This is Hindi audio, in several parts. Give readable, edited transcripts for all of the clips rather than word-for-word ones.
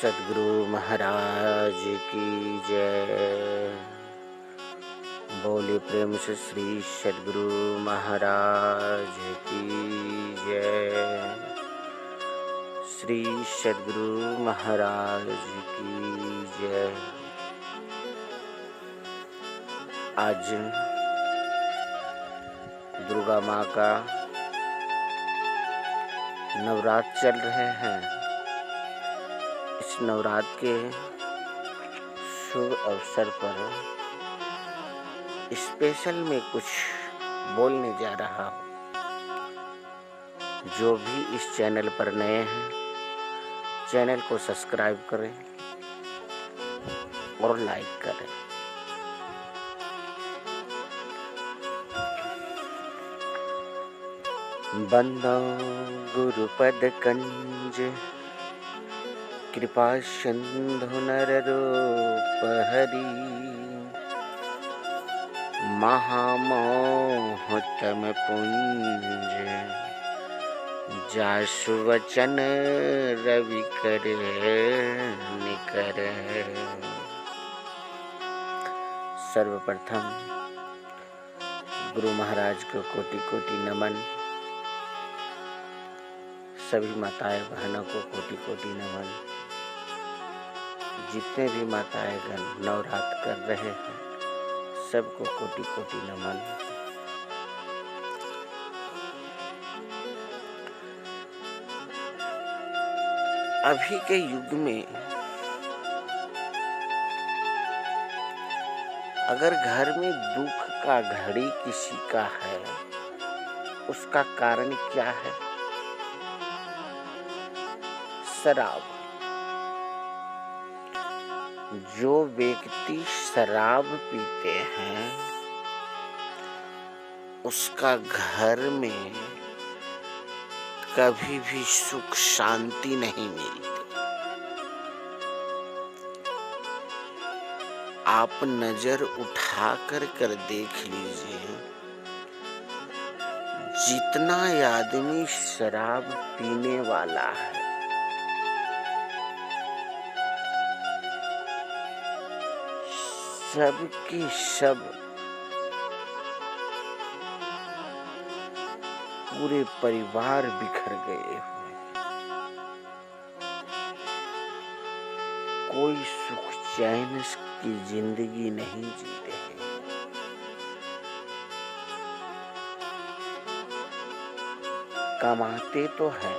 सद्गुरु महाराज की जय। बोले प्रेम से श्री सद्गुरु महाराज की जय। श्री सद्गुरु महाराज की जय। आज दुर्गा माँ का नवरात्र चल रहे हैं। इस नवरात्र के शुभ अवसर पर स्पेशल में कुछ बोलने जा रहा हूँ। जो भी इस चैनल पर नए हैं, चैनल को सब्सक्राइब करें और लाइक करें। बंदो गुरुपद कंज कृपा सिंधु नररूप हरि महामोह तम पुंज जासु वचन रवि करे निकर। सर्वप्रथम गुरु महाराज को कोटि कोटि नमन। सभी माताएं बहनों को कोटि कोटि नमन। जितने भी माताएं गण नवरात्र कर रहे हैं, सबको कोटि कोटि नमन। अभी के युग में अगर घर में दुख का घड़ी किसी का है, उसका कारण क्या है? शराब। जो व्यक्ति शराब पीते हैं, उसका घर में कभी भी सुख शांति नहीं मिलती। आप नजर उठा कर देख लीजिए, जितना आदमी शराब पीने वाला है, सबके सब पूरे परिवार बिखर गए हुए। कोई सुख चैन की जिंदगी नहीं जी रहे। कमाते तो है,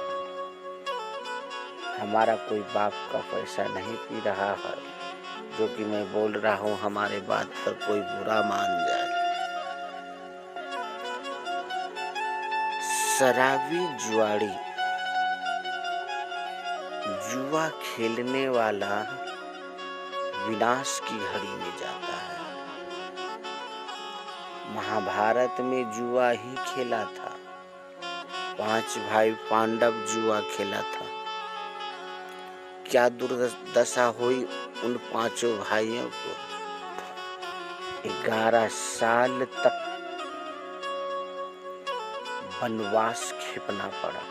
हमारा कोई बाप का पैसा नहीं पी रहा है। जो कि मैं बोल रहा हूँ, हमारे बात पर कोई बुरा मान जाए। शराबी जुआड़ी, जुआ खेलने वाला विनाश की घड़ी में जाता है। महाभारत में जुआ ही खेला था। 5 भाई पांडव जुआ खेला था। क्या दुर्दशा हुई उन 5 भाइयों को? 11 साल तक वनवास खेपना पड़ा।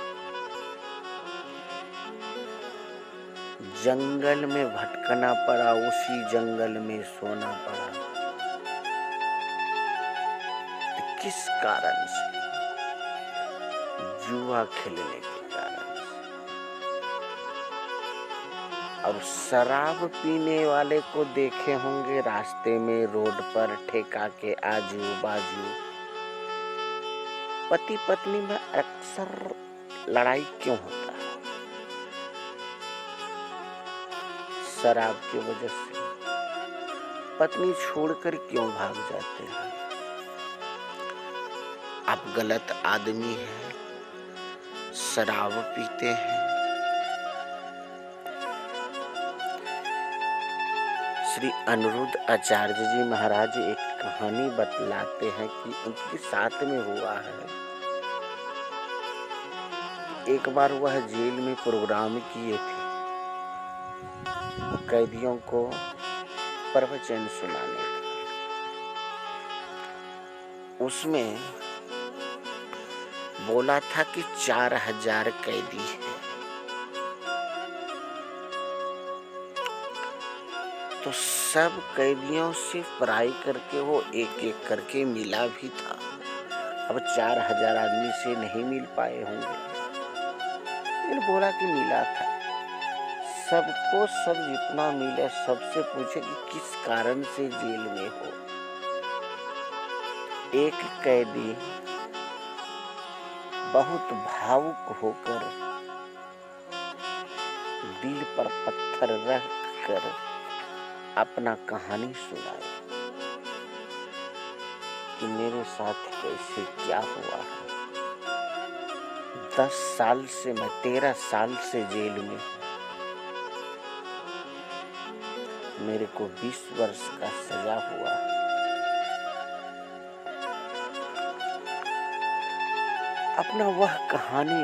जंगल में भटकना पड़ा, उसी जंगल में सोना पड़ा। तो किस कारण से? जुआ खेलने के कारण। अब शराब पीने वाले को देखे होंगे रास्ते में, रोड पर, ठेका के आजू बाजू। पति पत्नी में अक्सर लड़ाई क्यों होता है? शराब की वजह से। पत्नी छोड़कर क्यों भाग जाते हैं? आप गलत आदमी हैं, शराब पीते हैं। श्री अनिरुद्ध आचार्य जी महाराज एक कहानी बतलाते हैं कि उनके साथ में हुआ है। एक बार वह जेल में प्रोग्राम किए थे, कैदियों को प्रवचन सुनाने का। उसमें बोला था कि 4000 कैदी हैं। तो सब कैदियों से पढ़ाई करके वो एक एक करके मिला भी था। अब 4000 आदमी से नहीं मिल पाए होंगे, लेकिन बोला कि मिला था। सबको सब जितना मिले सबसे पूछे कि किस कारण से जेल में हो। एक कैदी बहुत भावुक होकर दिल पर पत्थर रख कर अपना कहानी सुनाई कि मेरे साथ कैसे क्या हुआ है। 10 साल से मैं 13 साल से जेल में, मेरे को 20 वर्ष का सजा हुआ है। अपना वह कहानी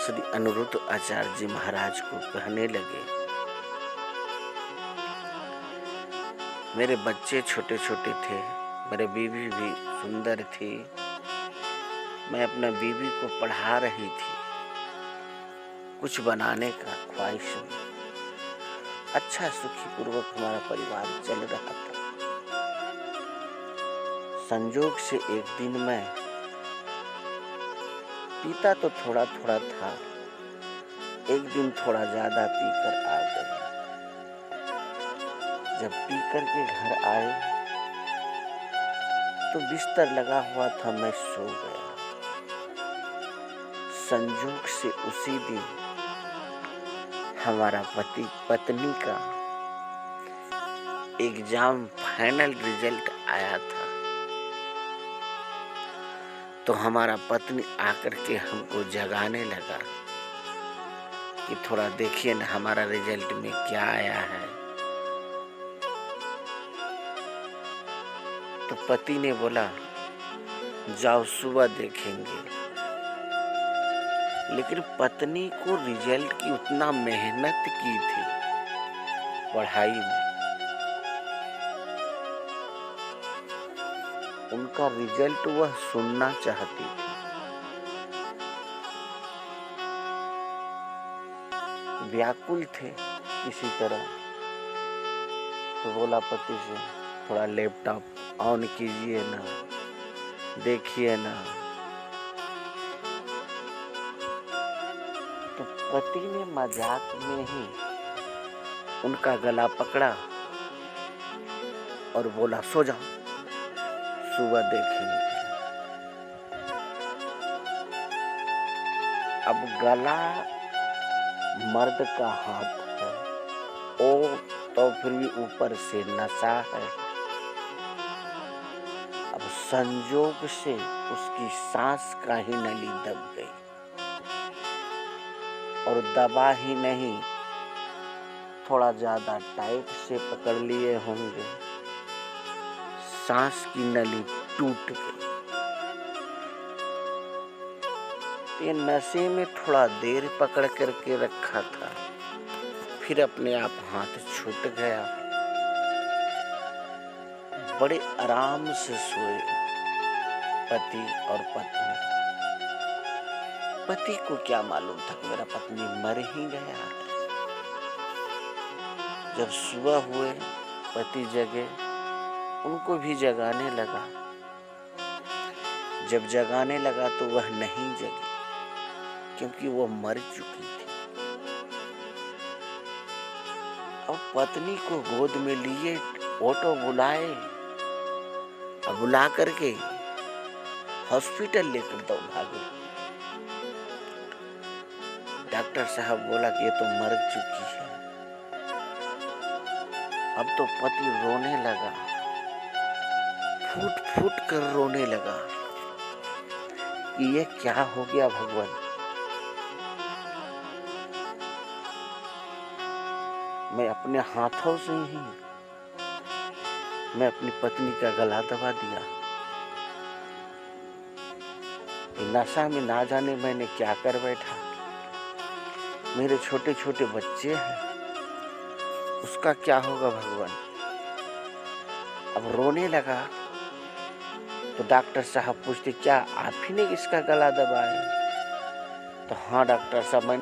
श्री अनिरुद्ध आचार्य जी महाराज को कहने लगे। मेरे बच्चे छोटे छोटे थे, मेरे बीवी भी सुंदर थी, मैं अपना बीवी को पढ़ा रही थी, कुछ बनाने का ख्वाहिश में। अच्छा सुखी पूर्वक हमारा परिवार चल रहा था। संजोग से एक दिन मैं पीता तो थोड़ा थोड़ा था, एक दिन थोड़ा ज्यादा पीकर आ गया। जब पीकर के घर आए तो बिस्तर लगा हुआ था, मैं सो गया। संजोग से उसी दिन हमारा पत्नी का एग्जाम फाइनल रिजल्ट आया था। तो हमारा पत्नी आकर के हमको जगाने लगा कि थोड़ा देखिए ना हमारा रिजल्ट में क्या आया है। तो पति ने बोला जाओ सुबह देखेंगे। लेकिन पत्नी को रिजल्ट की उतना मेहनत की थी पढ़ाई में, उनका रिजल्ट वह सुनना चाहती थी। व्याकुल थे किसी तरह। तो बोला पति से थोड़ा लैपटॉप ऑन कीजिए ना, देखिए ना। तो पति ने मजाक में ही उनका गला पकड़ा और बोला सो जाओ, सुबह देखेंगे। अब गला मर्द का हाथ है, ओ तो फिर भी ऊपर से नशा है। अब संजोग से उसकी सांस का ही नली दब गई, और दबा ही नहीं, थोड़ा ज्यादा टाइट से पकड़ लिए होंगे, सांस की नली टूट गई। ये नशे में थोड़ा देर पकड़ करके रखा था, फिर अपने आप हाथ छूट गया। बड़े आराम से सोए पति और पत्नी। पति को क्या मालूम था कि मेरा पत्नी मर ही गया है। जब सुबह हुए पति जगे, उनको भी जगाने लगा। जब जगाने लगा तो वह नहीं जगी, क्योंकि वो मर चुकी थी। अब पत्नी को गोद में लिए ऑटो बुलाए, और बुला करके हॉस्पिटल लेकर दौड़ भागे। डॉक्टर साहब बोला कि ये तो मर चुकी है। अब तो पति रोने लगा, फूट फूट कर रोने लगा कि ये क्या हो गया भगवान। मैं अपने हाथों से ही मैं अपनी पत्नी का गला दबा दिया। नशा में ना जाने मैंने क्या कर बैठा। मेरे छोटे छोटे बच्चे हैं, उसका क्या होगा भगवान। अब रोने लगा तो डॉक्टर साहब पूछते क्या आप ही ने इसका गला दबाया। तो हाँ डॉक्टर साहब, मैंने